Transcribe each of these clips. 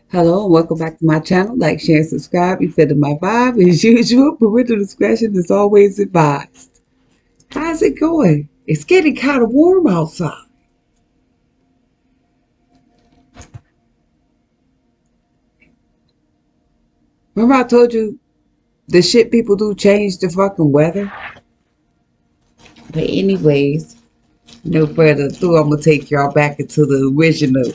Hello and welcome back to my channel. Like, share, and subscribe. You fit in my vibe. As usual, parental discretion is always advised. How's it going? It's getting kind of warm outside. Remember I told you the shit people do change the fucking weather? But anyways, no further ado, I'm going to take y'all back into the original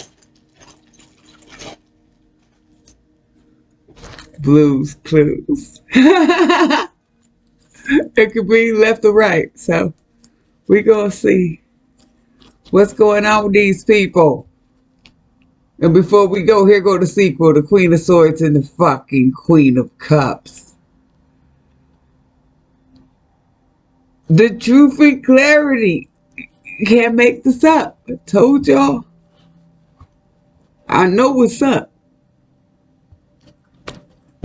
Blues Clues. It could be left or right. So we going to see what's going on with these people. And before we go, here go the sequel, the Queen of Swords and the fucking Queen of Cups. The truth and clarity. You can't make this up. I told y'all. I know what's up.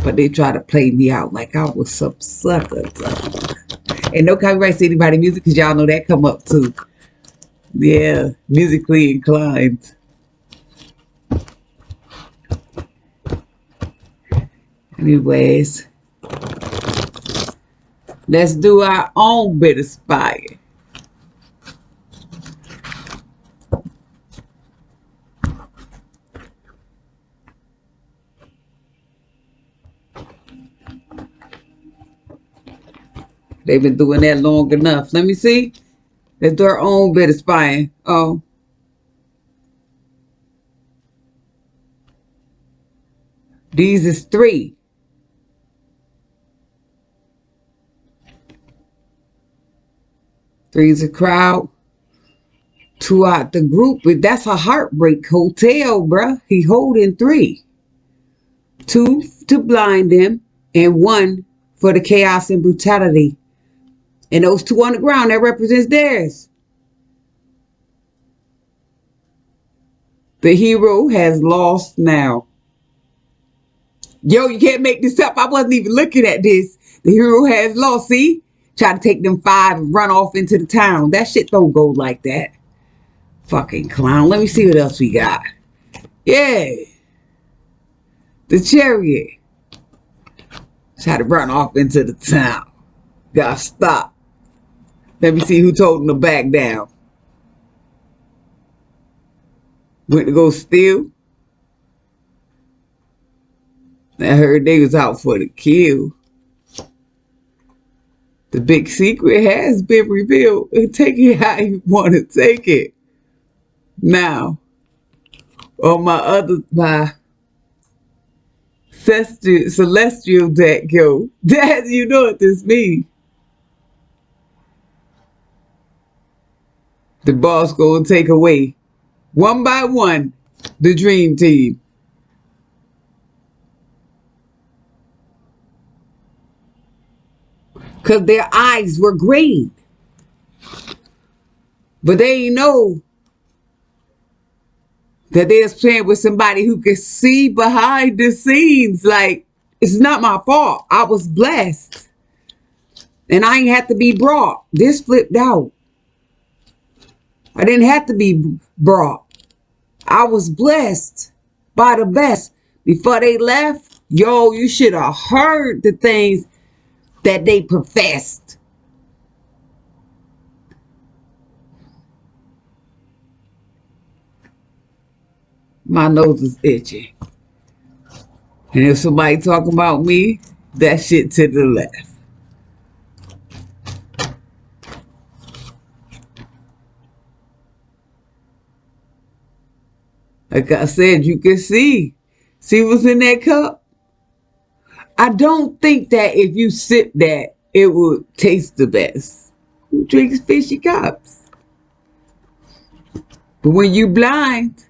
But they try to play me out like I was some sucker. And no copyrights to anybody music, because y'all know that come up too. Yeah, musically inclined. Anyways, let's do our own bit of spying. They've been doing that long enough. Let me see. Let's do our own bit of spying. Oh. These is 3. Three's a crowd. 2 out the group. But that's a heartbreak hotel, bruh. He holding 3. 2 to blind them and 1 for the chaos and brutality. And those 2 on the ground, that represents theirs. The hero has lost now. Yo, you can't make this up. I wasn't even looking at this. The hero has lost. See? Try to take them 5 and run off into the town. That shit don't go like that. Fucking clown. Let me see what else we got. Yeah. The chariot. Try to run off into the town. Gotta stop. Let me see who told him to back down. Went to go steal. I heard they was out for the kill. The big secret has been revealed. Take it how you want to take it. Now, on my celestial deck, yo, that you know what this means. The boss gonna take away, one by one, the dream team. Because their eyes were green. But they ain't know that they was playing with somebody who could see behind the scenes. Like, it's not my fault. I was blessed. And I ain't have to be brought. This flipped out. I didn't have to be brought. I was blessed by the best. Before they left, yo, you should have heard the things that they professed. My nose is itching. And if somebody talking about me, that shit to the left. Like I said, you can see. See what's in that cup? I don't think that if you sip that, it would taste the best. Who drinks fishy cups? But when you blind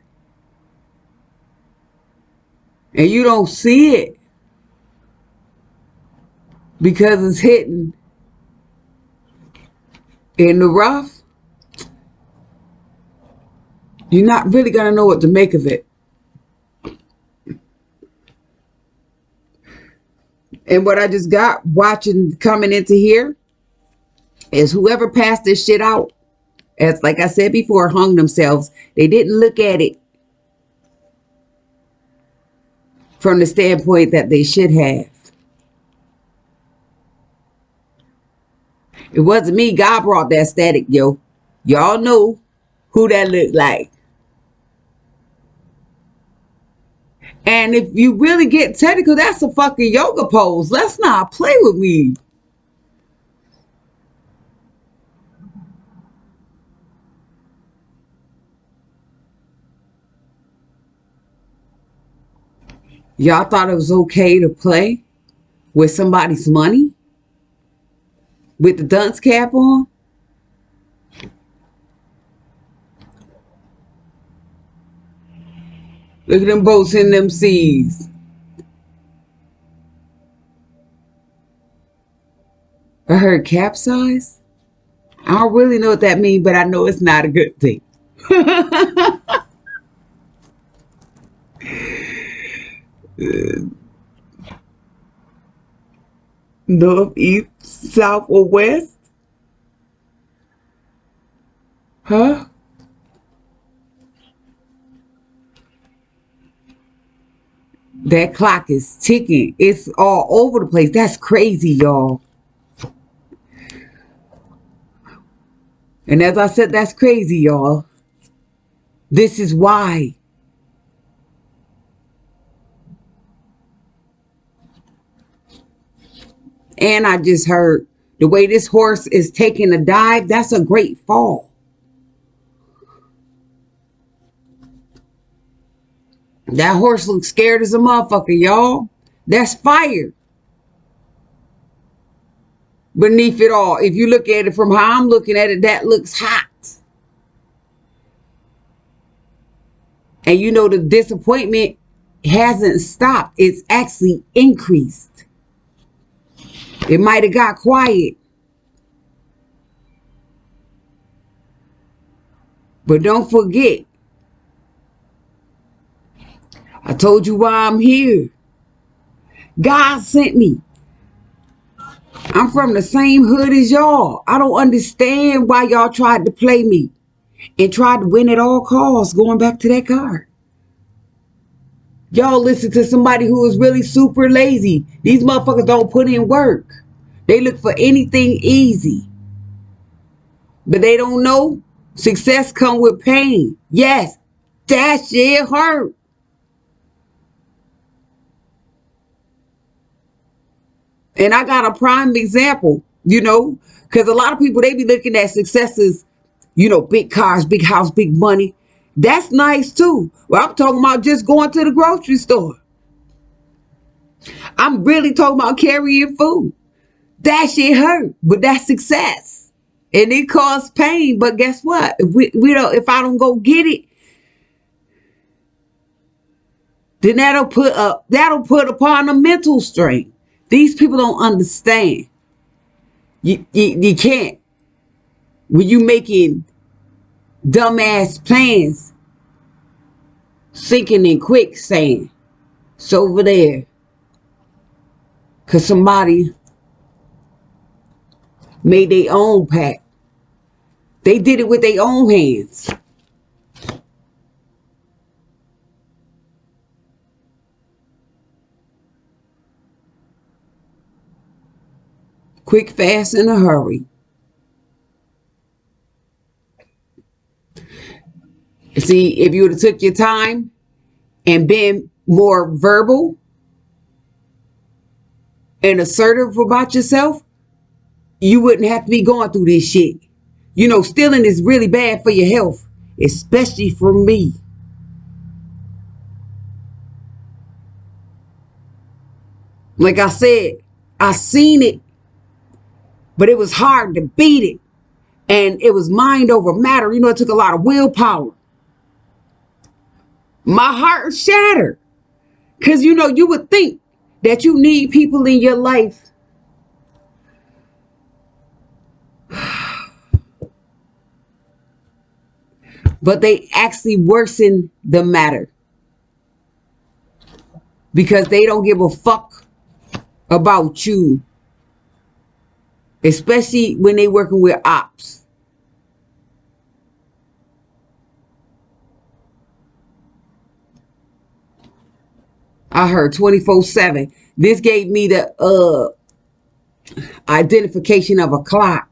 and you don't see it because it's hidden in the rough, you're not really going to know what to make of it. And what I just got watching coming into here is whoever passed this shit out, as like I said before, hung themselves. They didn't look at it from the standpoint that they should have. It wasn't me. God brought that static, yo. Y'all know who that looked like. And if you really get technical, that's a fucking yoga pose. Let's not play with me. Y'all thought it was okay to play with somebody's money? With the dunce cap on? Look at them boats in them seas. I heard capsize. I don't really know what that means, but I know it's not a good thing. North, east, south, or west? Huh? That clock is ticking. It's all over the place. That's crazy, y'all. And as I said, that's crazy, y'all. This is why. And I just heard the way this horse is taking a dive, that's a great fall. That horse looks scared as a motherfucker, y'all. That's fire. Beneath it all, if you look at it from how I'm looking at it, that looks hot. And you know the disappointment hasn't stopped. It's actually increased. It might have got quiet. But don't forget, I told you why I'm here. God sent me. I'm from the same hood as y'all. I don't understand why y'all tried to play me and tried to win at all costs, going back to that card. Y'all listen to somebody who is really super lazy. These motherfuckers don't put in work. They look for anything easy. But they don't know success come with pain. Yes, that shit hurt. And I got a prime example, because a lot of people, they be looking at successes, big cars, big house, big money. That's nice too. Well, I'm talking about just going to the grocery store. I'm really talking about carrying food. That shit hurt, but that's success. And it caused pain, but guess what? If I don't go get it, then that'll put upon a mental strain. These people don't understand. You can't. When you making dumbass plans, sinking in quicksand. It's over there. Because somebody made their own pact. They did it with their own hands. Quick, fast, in a hurry. See, if you would have took your time and been more verbal and assertive about yourself, you wouldn't have to be going through this shit. Stealing is really bad for your health, especially for me. Like I said, I seen it, but it was hard to beat it. And it was mind over matter. It took a lot of willpower. My heart shattered. Because, you would think that you need people in your life. But they actually worsen the matter. Because they don't give a fuck about you. Especially when they working with ops. I heard 24/7. This gave me the identification of a clock.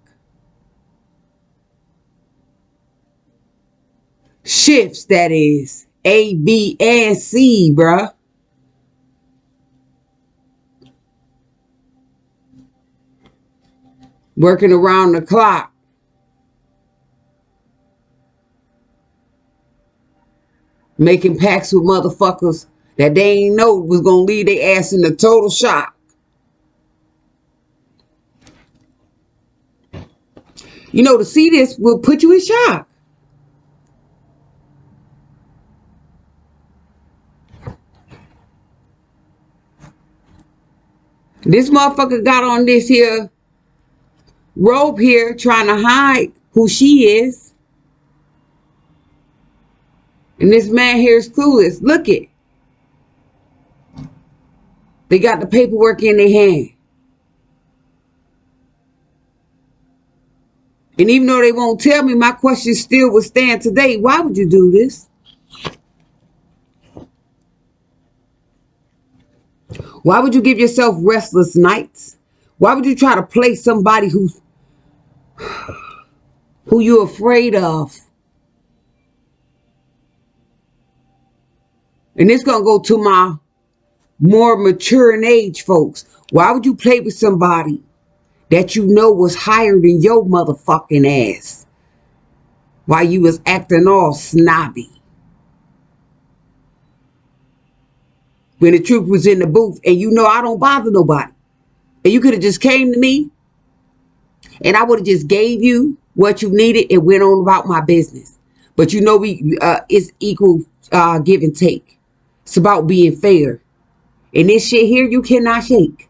Shifts, that is. A, B, and C, bruh. Working around the clock. Making pacts with motherfuckers that they ain't know was gonna leave their ass in a total shock. You know, to see this will put you in shock. This motherfucker got on this here rope here trying to hide who she is. And this man here is clueless. Look it. They got the paperwork in their hand. And even though they won't tell me, my question still would stand today. Why would you do this? Why would you give yourself restless nights? Why would you try to play somebody who you're afraid of? And it's going to go to my more mature in age folks. Why would you play with somebody that you know was higher than your motherfucking ass while you was acting all snobby? When the truth was in the booth, and you know I don't bother nobody. And you could have just came to me and I would have just gave you what you needed and went on about my business. But you know it's equal give and take. It's about being fair. And this shit here you cannot shake.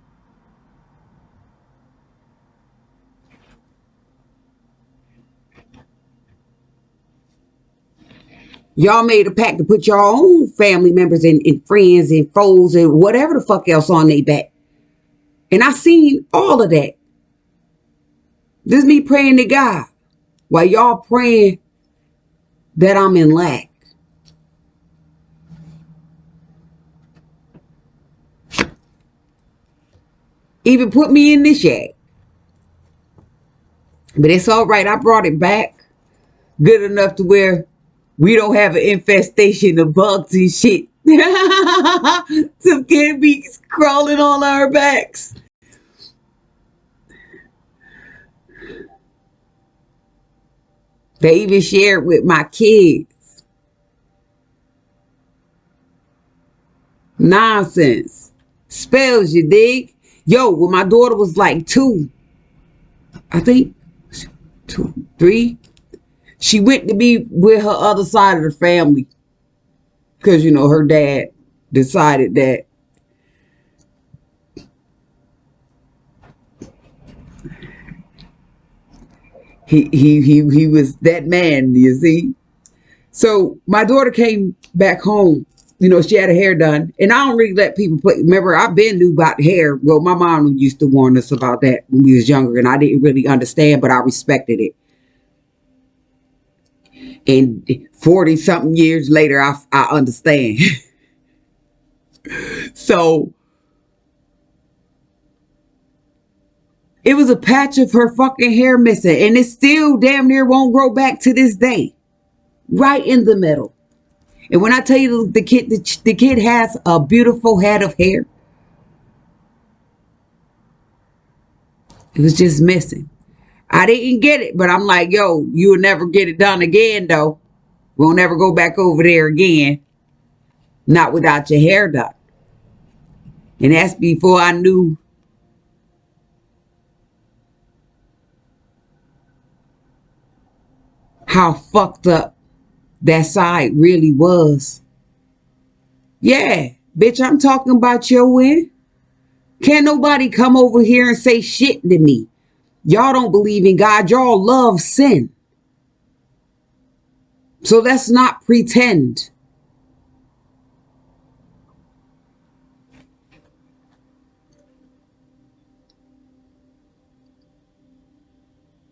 Y'all made a pact to put your own family members and friends and foes and whatever the fuck else on their back. And I seen all of that. This is me praying to God while y'all praying that I'm in lack. Even put me in this yet. But it's all right. I brought it back good enough to where we don't have an infestation of bugs and shit. Some kid be crawling on our backs. They even share it with my kids. Nonsense. Spells, you dig? Yo, when my daughter was like 2, I think 2, 3, she went to be with her other side of the family. Because, you know, her dad decided that he was that man, you see. So my daughter came back home. You know, she had her hair done. And I don't really let people play. Remember, I've been knew about hair. Well, my mom used to warn us about that when we was younger. And I didn't really understand, but I respected it. And 40-something years later, I understand. So it was a patch of her fucking hair missing. And it still damn near won't grow back to this day. Right in the middle. And when I tell you the kid has a beautiful head of hair. It was just missing. I didn't get it, but I'm like, yo, you'll never get it done again, though. We'll never go back over there again. Not without your hair done. And that's before I knew how fucked up that side really was. Yeah, bitch, I'm talking about your win. Can't nobody come over here and say shit to me. Y'all don't believe in God. Y'all love sin. So let's not pretend.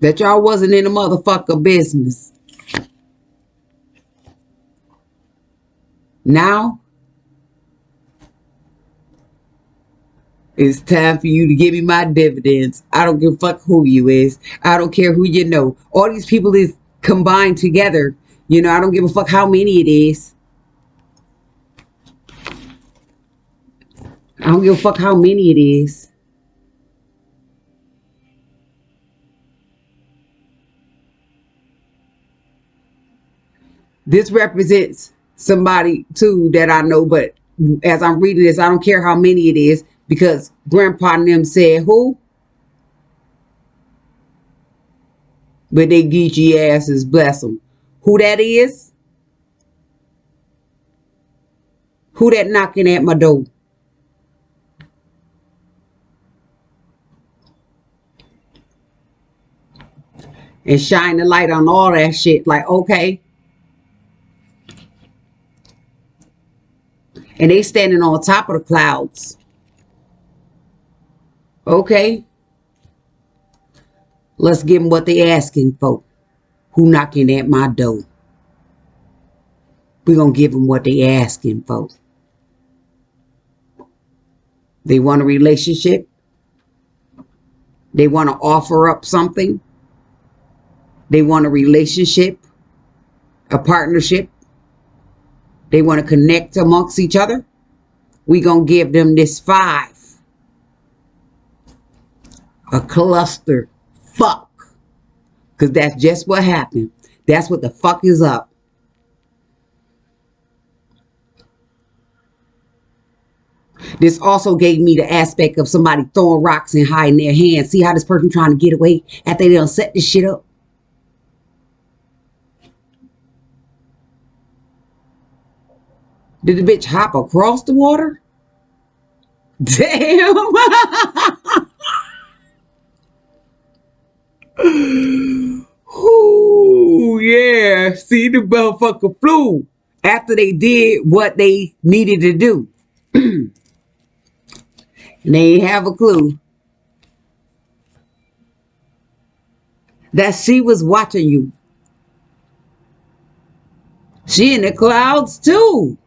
That y'all wasn't in the motherfucker business. Now, It's time for you to give me my dividends. I don't give a fuck who you is. I don't care who you know. All these people is combined together. You know, I don't give a fuck how many it is. I don't give a fuck how many it is. This represents somebody too that I know, but as I'm reading this, I don't care how many it is because Grandpa and them said who? But they geeky asses, bless them. Who that is? Who that knocking at my door? And shine the light on all that shit. Like, okay. And they standing on top of the clouds. Okay. Let's give them what they asking for. Who knocking at my door? We're going to give them what they asking for. They want a relationship. They want to offer up something. They want a relationship, a partnership. They want to connect amongst each other. We're going to give them this 5. A cluster fuck. Because that's just what happened. That's what the fuck is up. This also gave me the aspect of somebody throwing rocks and hiding their hands. See how this person trying to get away after they done set this shit up? Did the bitch hop across the water? Damn. Ooh, yeah. See, the motherfucker flew after they did what they needed to do. And they ain't have a clue that she was watching you. She in the clouds too.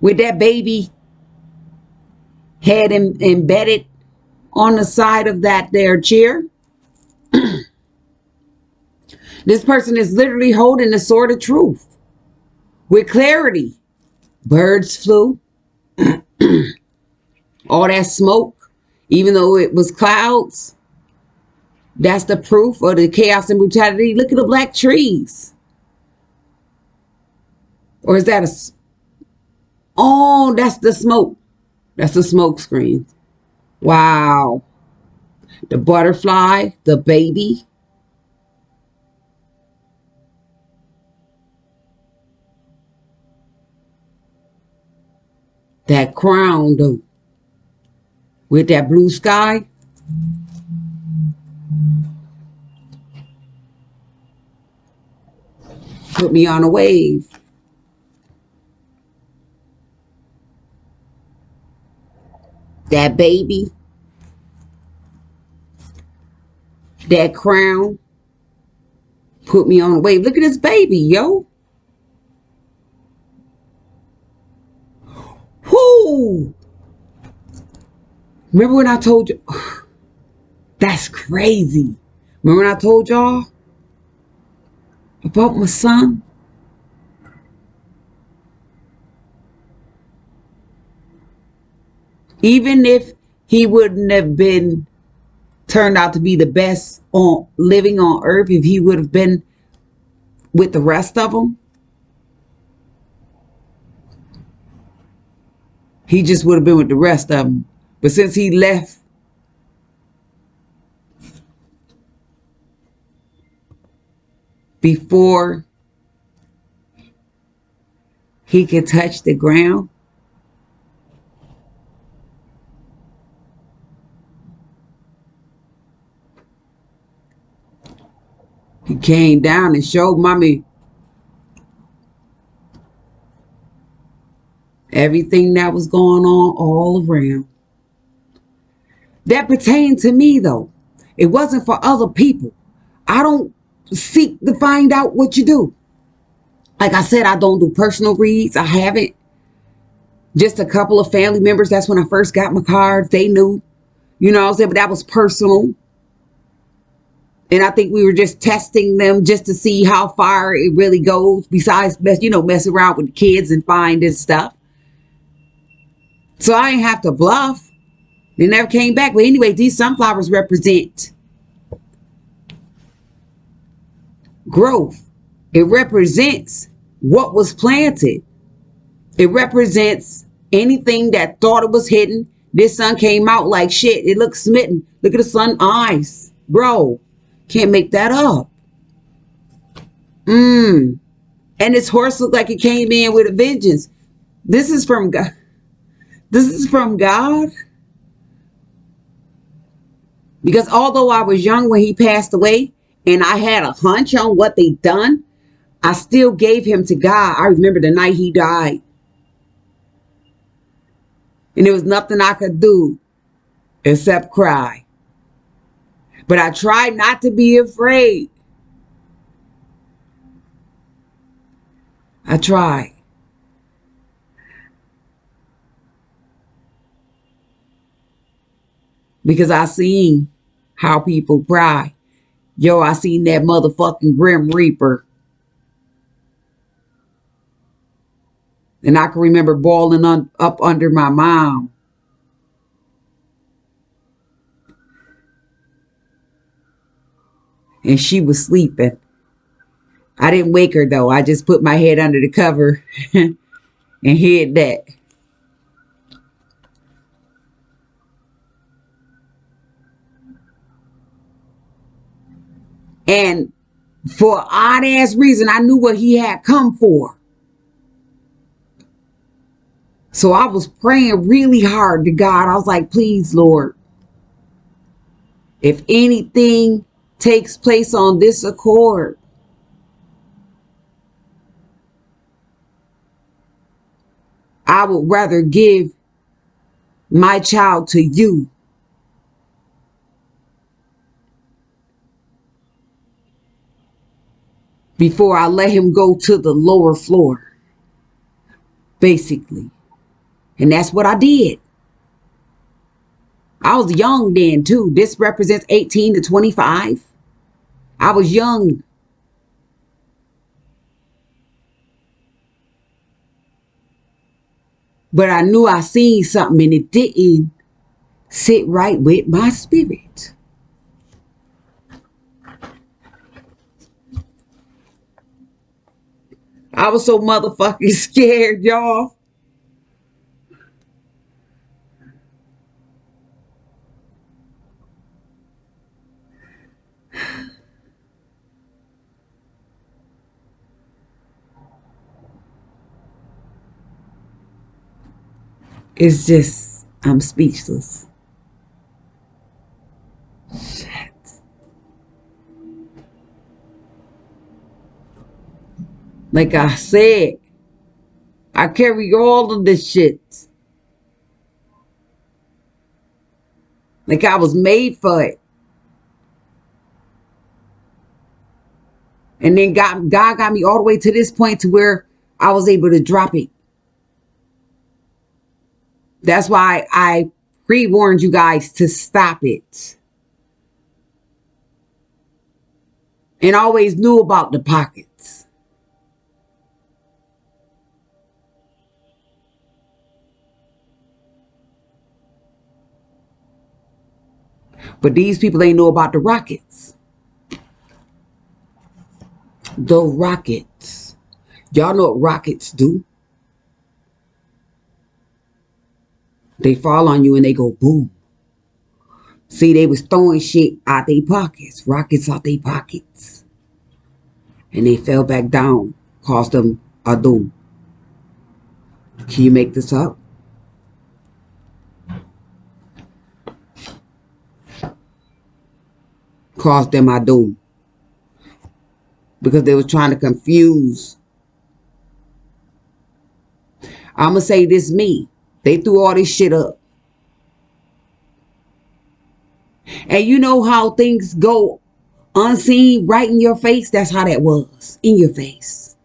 With that baby head embedded on the side of that there chair. This person is literally holding the sword of truth with clarity. Birds flew. All that smoke, even though it was clouds, that's the proof of the chaos and brutality. Look at the black trees. Or is that a... Oh, that's the smoke. That's the smoke screen. Wow. The butterfly, the baby. That crown, though. With that blue sky. Put me on a wave. That baby. That crown. Put me on a wave. Look at this baby, yo. Whoo! Remember when I told you? That's crazy. Remember when I told y'all about my son? Even if he wouldn't have been turned out to be the best on living on earth, if he would have been with the rest of them, he just would have been with the rest of them. But since he left, before he could touch the ground, he came down and showed mommy everything that was going on all around. That pertained to me, though. It wasn't for other people. I don't seek to find out what you do. Like I said, I don't do personal reads. I haven't. Just a couple of family members. That's when I first got my cards. They knew, you know what I'm saying? But that was personal. And I think we were just testing them just to see how far it really goes. Besides, you know, mess around with the kids and finding stuff. So I didn't have to bluff. They never came back. But anyway, these sunflowers represent growth. It represents what was planted. It represents anything that thought it was hidden. This sun came out like shit. It looks smitten. Look at the sun eyes. Bro, can't make that up. And this horse looked like it came in with a vengeance. This is from God. This is from God. Because although I was young when he passed away and I had a hunch on what they'd done, I still gave him to God. I remember the night he died. And there was nothing I could do except cry. But I tried not to be afraid. I tried. Because I seen how people cry. Yo, I seen that motherfucking Grim Reaper. And I can remember balling up under my mom. And she was sleeping. I didn't wake her though. I just put my head under the cover and hid that. And for an odd ass reason, I knew what he had come for. So I was praying really hard to God. I was like, please, Lord, if anything takes place on this accord, I would rather give my child to you before I let him go to the lower floor, basically. And that's what I did. I was young then too. This represents 18 to 25. I was young. But I knew I seen something and it didn't sit right with my spirit. I was so motherfucking scared, y'all. It's just, I'm speechless. Shit. Like I said, I carry all of this shit. Like I was made for it. And then God got me all the way to this point to where I was able to drop it. That's why I pre-warned you guys to stop it. And always knew about the pockets. But these people ain't know about the rockets. The rockets. Y'all know what rockets do? They fall on you and they go boom. See, they was throwing shit out their pockets. Rockets out their pockets. And they fell back down. Caused them a doom. Can you make this up? Caused them a doom. Because they was trying to confuse. I'm going to say this me. They threw all this shit up. And you know how things go unseen right in your face? That's how that was. In your face.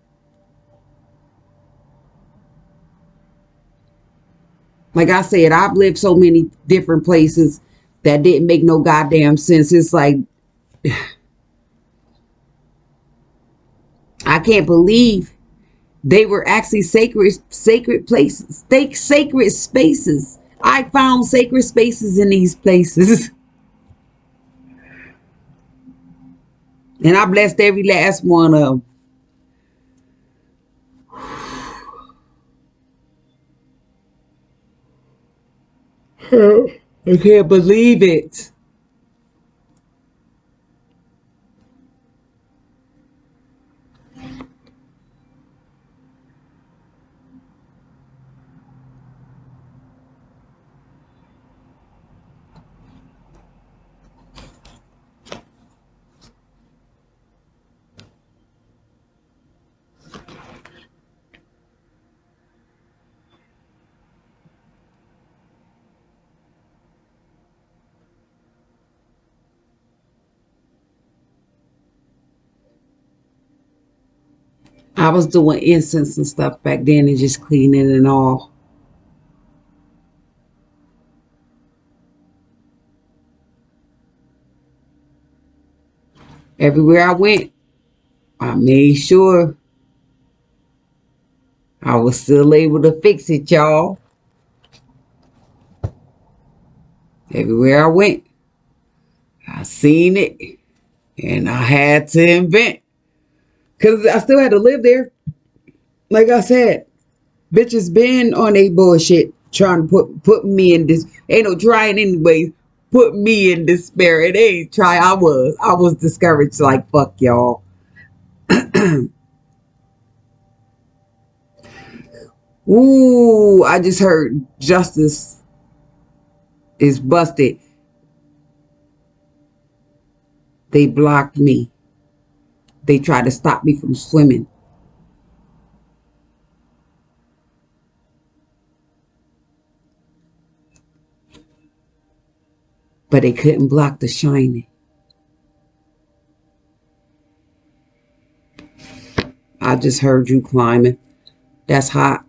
Like I said, I've lived so many different places that didn't make no goddamn sense. It's like, I can't believe they were actually sacred places, sacred spaces. I found sacred spaces in these places. And I blessed every last one of them. I can't believe it. I was doing incense and stuff back then and just cleaning and all. Everywhere I went, I made sure I was still able to fix it, y'all. Everywhere I went, I seen it and I had to invent. Because I still had to live there. Like I said, bitches been on a bullshit trying to put me in this. Ain't no trying anyways. Put me in despair. It ain't try. I was discouraged like fuck y'all. Ooh, I just heard justice is busted. They blocked me. They tried to stop me from swimming. But they couldn't block the shining. I just heard you climbing. That's hot.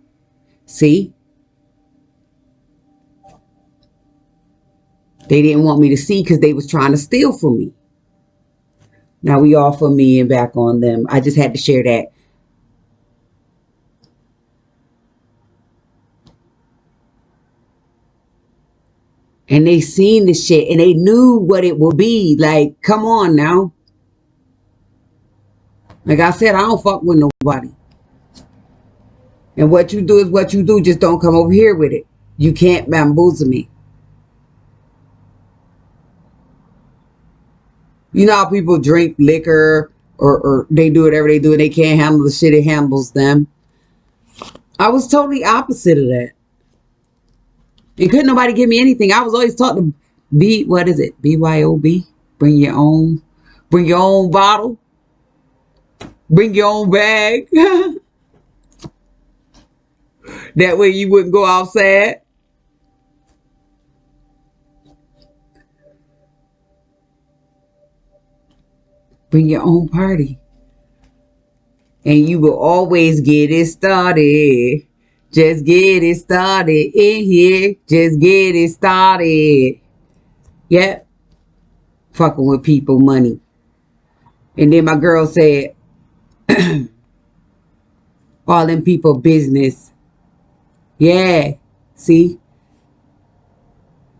See? They didn't want me to see because they was trying to steal from me. Now we all for me and back on them. I just had to share that. And they seen the shit and they knew what it would be. Like, come on now. Like I said, I don't fuck with nobody. And what you do is what you do. Just don't come over here with it. You can't bamboozle me. You know how people drink liquor or they do whatever they do and they can't handle the shit, it handles them. I was totally opposite of that. And couldn't nobody give me anything. I was always taught to be, what is it? BYOB? Bring your own bottle. Bring your own bag. That way you wouldn't go outside. Bring your own party. And you will always get it started. Just get it started in here. Just get it started. Yep. Fucking with people money. And then my girl said, all them people business. Yeah. See?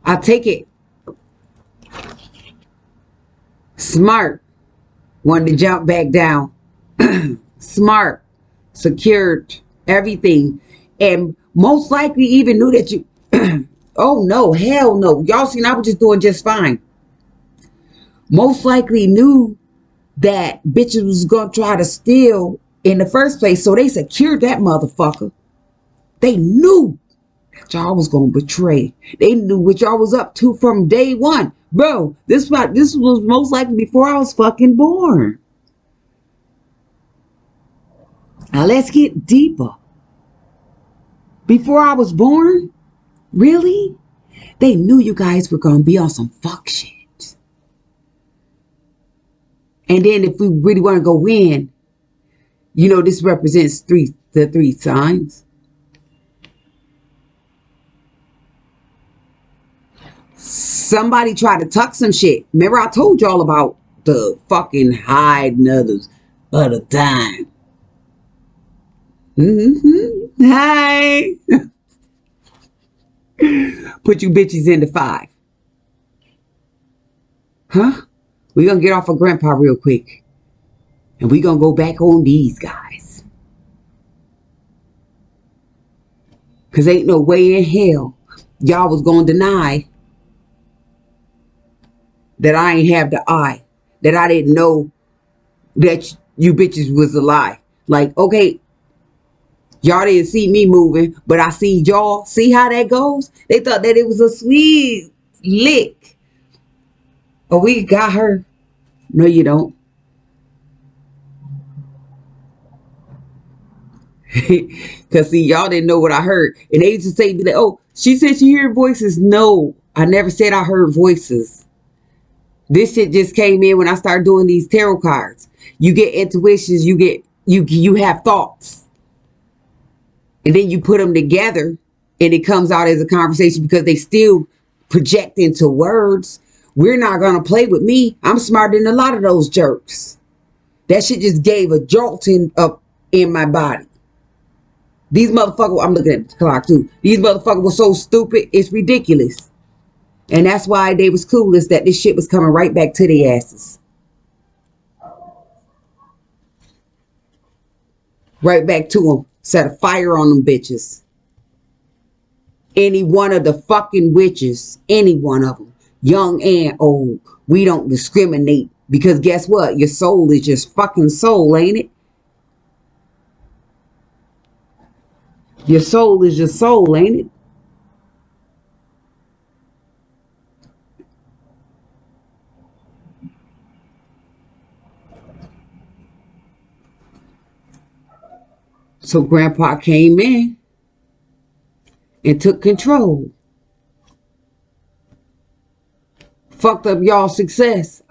I take it. Smart. Wanted to jump back down. Smart. Secured. Everything. And most likely even knew that you... oh no. Hell no. Y'all seen I was just doing just fine. Most likely knew that bitches was going to try to steal in the first place. So they secured that motherfucker. They knew that y'all was going to betray. They knew what y'all was up to from day one. Bro, this was most likely before I was fucking born. Now let's get deeper. Before I was born? Really? They knew you guys were going to be on some fuck shit. And then if we really want to go in, you know, this represents the three signs. Somebody tried to tuck some shit. Remember I told y'all about the fucking hiding others of the time. Hi. Put you bitches into 5. Huh? We gonna get off of Grandpa real quick. And we gonna go back on these guys. Cause ain't no way in hell y'all was gonna deny that I ain't have the eye. That I didn't know that you bitches was a lie. Like, okay, y'all didn't see me moving, but I see y'all. See how that goes? They thought that it was a sweet lick. Oh, we got her. No, you don't. Because, see, y'all didn't know what I heard. And they used to say, oh, she said she heard voices. No, I never said I heard voices. This shit just came in when I started doing these tarot cards. You get intuitions, you have thoughts. And then you put them together and it comes out as a conversation because they still project into words. We're not going to play with me. I'm smarter than a lot of those jerks. That shit just gave a jolt up in my body. These motherfuckers, I'm looking at the clock too. These motherfuckers were so stupid, it's ridiculous. And that's why they was clueless that this shit was coming right back to their asses. Right back to them. Set a fire on them bitches. Any one of the fucking witches. Any one of them. Young and old. We don't discriminate. Because guess what? Your soul is just fucking soul, ain't it? Your soul is your soul, ain't it? So Grandpa came in and took control. Fucked up y'all success.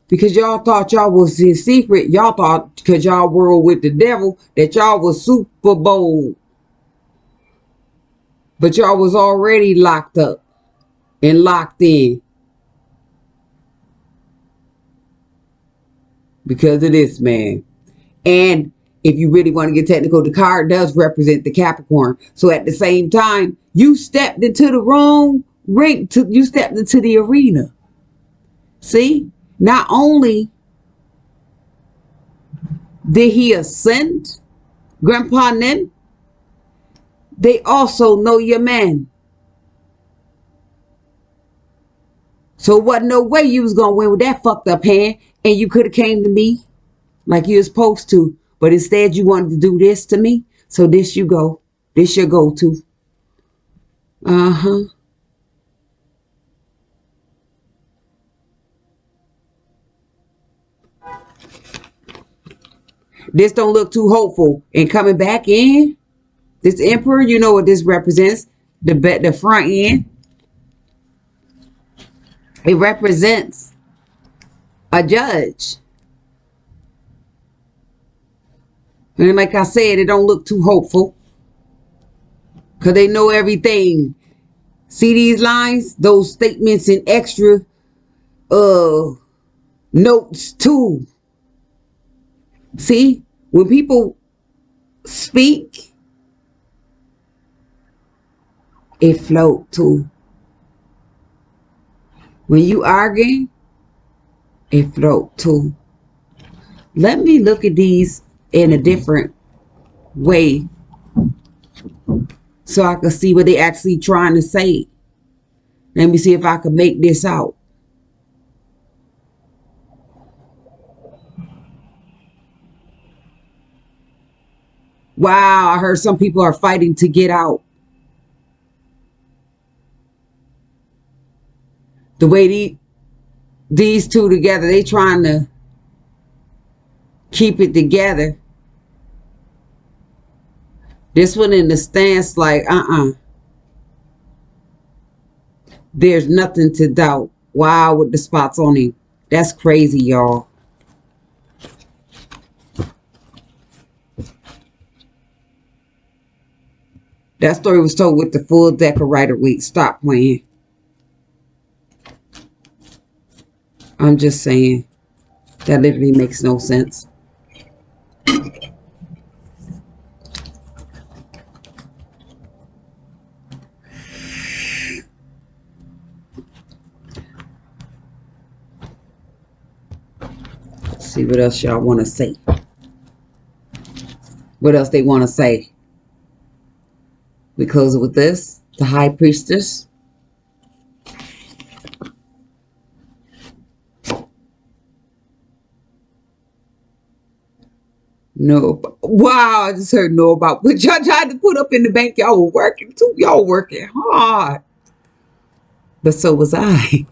Because y'all thought y'all was in secret. Y'all thought because y'all were with the devil that y'all was super bold. But y'all was already locked up and locked in. Because of this, man. And if you really want to get technical, the card does represent the Capricorn. So at the same time, you stepped into the wrong ring. You stepped into the arena. See? Not only did he ascend, Grandpa Nen, they also know your man. So it wasn't no way you was going to win with that fucked up hand. And you could have came to me like you was supposed to. But instead you wanted to do this to me. So this you go. This your go-to. This don't look too hopeful. And coming back in, this Emperor, you know what this represents. The front end. It represents a judge. And like I said, it don't look too hopeful. Because they know everything. See these lines? Those statements and extra notes too. See? When people speak, it float too. When you argue, it float too. Let me look at these in a different way so I can see what they actually trying to say. Let me see if I can make this out. Wow, I heard some people are fighting to get out. The way these two together, they trying to keep it together. This one in the stance like, there's nothing to doubt. Wow, with the spots on him. That's crazy, y'all. That story was told with the full deck of Rider-Waite. Stop playing. I'm just saying. That literally makes no sense. Let's see what else y'all want to say. What else they want to say? We close it with this. The high priestess. No. Wow, I just heard no about what y'all tried to put up in the bank. Y'all were working too. Y'all working hard. But so was I.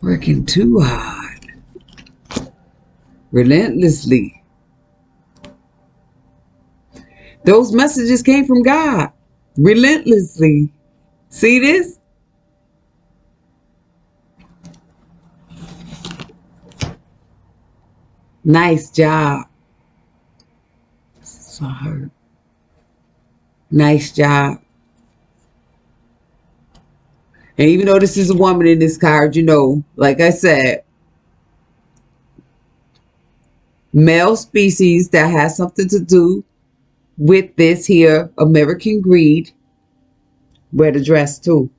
Working too hard. Relentlessly. Those messages came from God. Relentlessly. See this? Nice job. So I heard. Nice job. And even though this is a woman in this card, you know, like I said, male species that has something to do with this here American greed. Wear the dress too.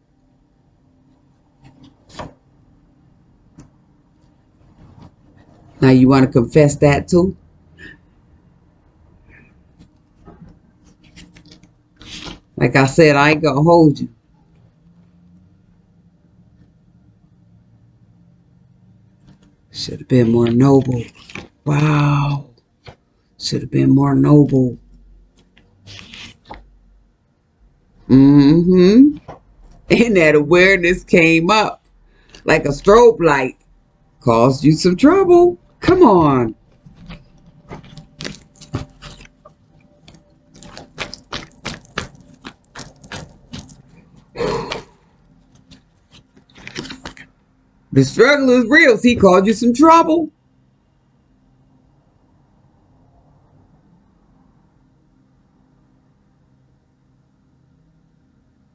Now you want to confess that too? Like I said, I ain't gonna hold you. Should have been more noble. Wow. Should have been more noble. Mm-hmm. And that awareness came up like a strobe light. Caused you some trouble. Come on. The struggle is real. So he caused you some trouble.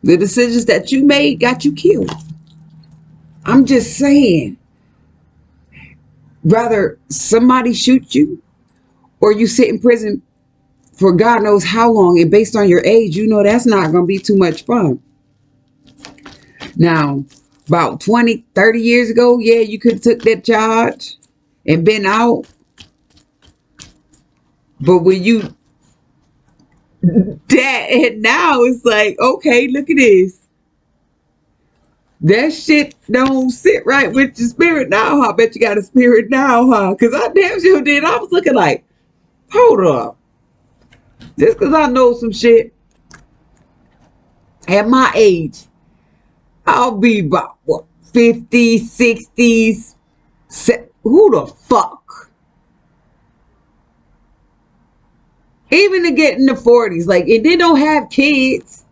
The decisions that you made got you killed. I'm just saying. Rather somebody shoot you or you sit in prison for God knows how long, and based on your age, you know that's not going to be too much fun. Now, about 20, 30 years ago, yeah, you could have took that charge and been out. But when you that and now it's like, okay, look at this. That shit don't sit right with your spirit now, huh? I bet you got a spirit now, huh? Because I damn sure did. I was looking like, hold up. Just because I know some shit at my age, I'll be about, what, 50s, 60s. Who the fuck? Even to get in the 40s, like, and they don't have kids.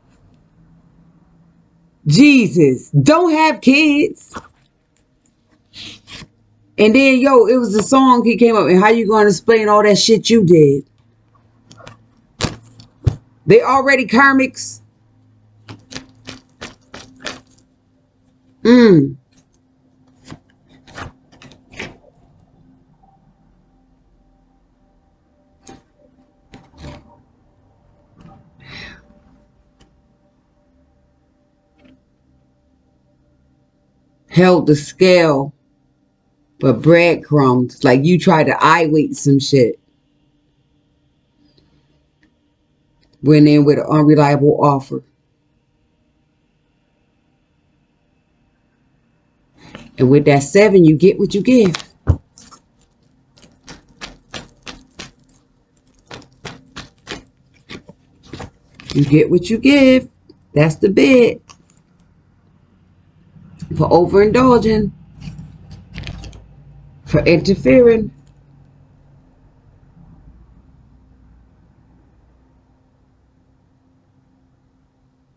Jesus, don't have kids. And then, yo, it was the song he came up, and how you going to explain all that shit you did? They already karmics. Held the scale for breadcrumbs. Like you tried to eye weight some shit. Went in with an unreliable offer. And with that 7, you get what you give. You get what you give. That's the bid. For overindulging. For interfering.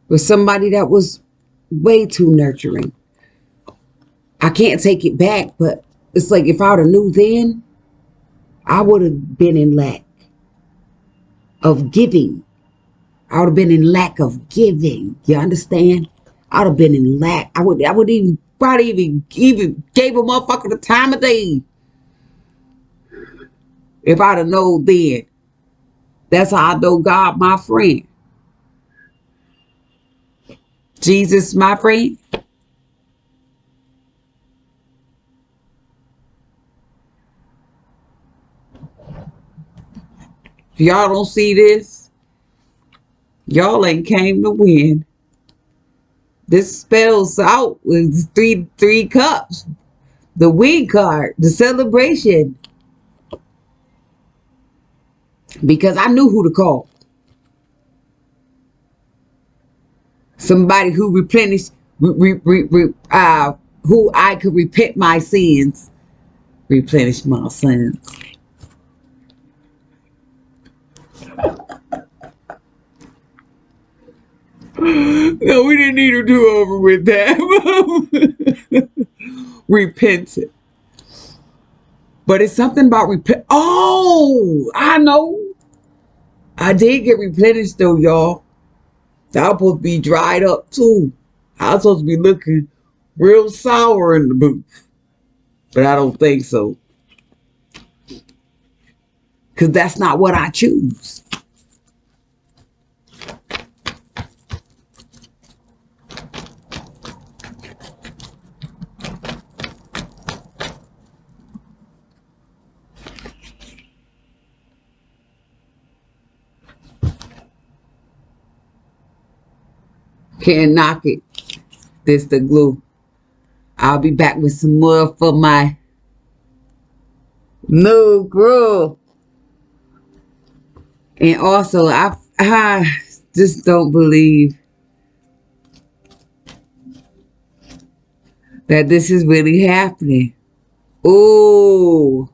With somebody that was way too nurturing. I can't take it back, but it's like if I would have knew then, I would have been in lack. of giving. I would have been in lack of giving. You understand? I would have been in lack. I would even probably even gave a motherfucker the time of day if I'd have known then. That's how I know God, my friend. Jesus, my friend. If y'all don't see this, y'all ain't came to win. This spells out with three cups. The win card, the celebration. Because I knew who to call. Somebody who replenished, who I could repent my sins, replenish my sins. No, we didn't need to do over with that. Repented. But it's something about repent. Oh, I know. I did get replenished though, y'all. I was supposed to be dried up too. I was supposed to be looking real sour in the booth. But I don't think so. Because that's not what I choose. Can't knock it. This the glue. I'll be back with some more for my new groove. And also, I just don't believe that this is really happening. Ooh.